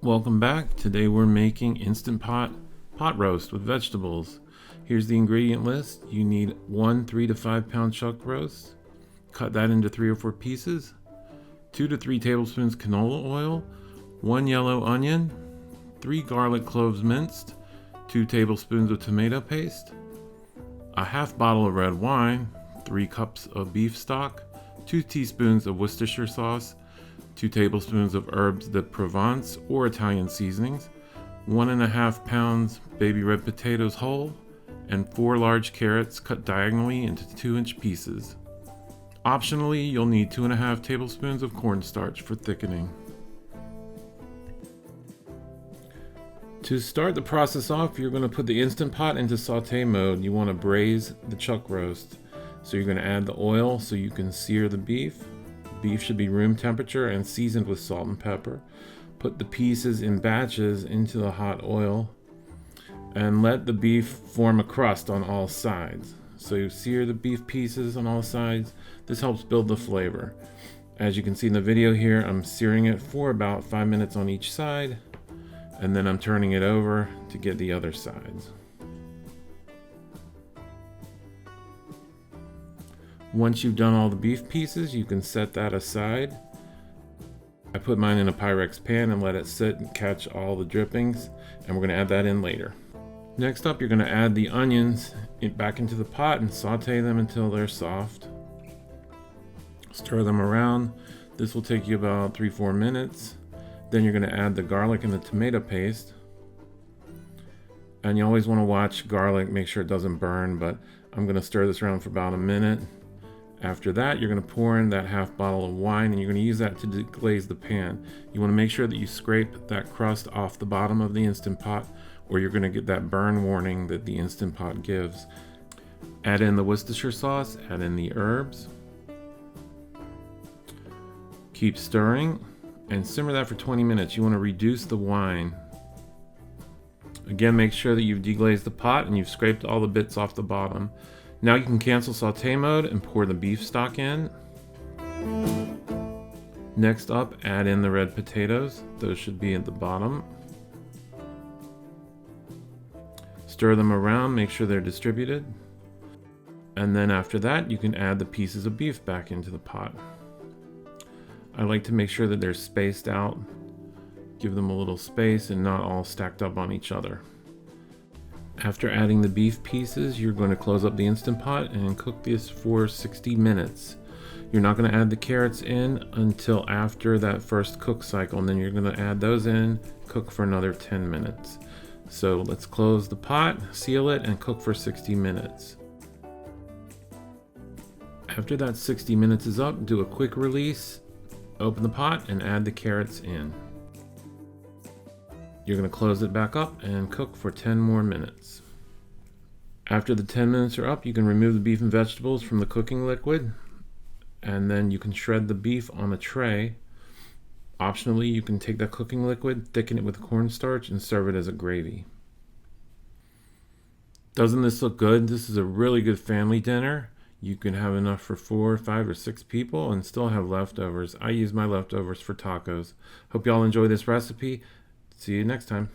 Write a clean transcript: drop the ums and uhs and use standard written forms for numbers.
Welcome back. Today we're making Instant Pot roast with vegetables. Here's the ingredient list. You need 1 3 to 5 pound chuck roast. Cut that into 3 or 4 pieces. 2 to 3 tablespoons canola oil. 1 yellow onion. 3 garlic cloves minced. 2 tablespoons of tomato paste. A half bottle of red wine. 3 cups of beef stock. 2 teaspoons of Worcestershire sauce. 2 tablespoons of herbes de Provence or Italian seasonings, 1.5 pounds baby red potatoes whole, and 4 large carrots cut diagonally into 2-inch pieces. Optionally, you'll need 2.5 tablespoons of cornstarch for thickening. To start the process off, you're going to put the Instant Pot into saute mode. You want to braise the chuck roast. So you're going to add the oil so you can sear the beef. Beef should be room temperature and seasoned with salt and pepper. Put the pieces in batches into the hot oil and let the beef form a crust on all sides. So you sear the beef pieces on all sides. This helps build the flavor. As you can see in the video here, I'm searing it for about 5 minutes on each side, and then I'm turning it over to get the other sides. Once you've done all the beef pieces, you can set that aside. I put mine in a Pyrex pan and let it sit and catch all the drippings, and we're going to add that in later. Next up, you're going to add the onions back into the pot and saute them until they're soft. Stir them around. This will take you about 3-4 minutes. Then you're going to add the garlic and the tomato paste. And you always want to watch garlic, make sure it doesn't burn, but I'm going to stir this around for about a minute. After that, you're going to pour in that half bottle of wine, and you're going to use that to deglaze the pan. You want to make sure that you scrape that crust off the bottom of the Instant Pot, or you're going to get that burn warning that the Instant Pot gives. Add in the Worcestershire sauce, add in the herbs. Keep stirring and simmer that for 20 minutes. You want to reduce the wine. Again, make sure that you've deglazed the pot and you've scraped all the bits off the bottom. Now you can cancel saute mode and pour the beef stock in. Next up, add in the red potatoes. Those should be at the bottom. Stir them around, make sure they're distributed. And then after that, you can add the pieces of beef back into the pot. I like to make sure that they're spaced out. Give them a little space and not all stacked up on each other. After adding the beef pieces, you're going to close up the Instant Pot and cook this for 60 minutes. You're not going to add the carrots in until after that first cook cycle, and then you're going to add those in, cook for another 10 minutes. So let's close the pot, seal it, and cook for 60 minutes. After that 60 minutes is up, do a quick release, open the pot, and add the carrots in. You're going to close it back up and cook for 10 more minutes. After the 10 minutes are up, you can remove the beef and vegetables from the cooking liquid, and then you can shred the beef on a tray. Optionally, you can take that cooking liquid, thicken it with cornstarch, and serve it as a gravy. Doesn't this look good? This is a really good family dinner. You can have enough for 4, 5, or 6 people and still have leftovers. I use my leftovers for tacos. Hope y'all enjoy this recipe. See you next time.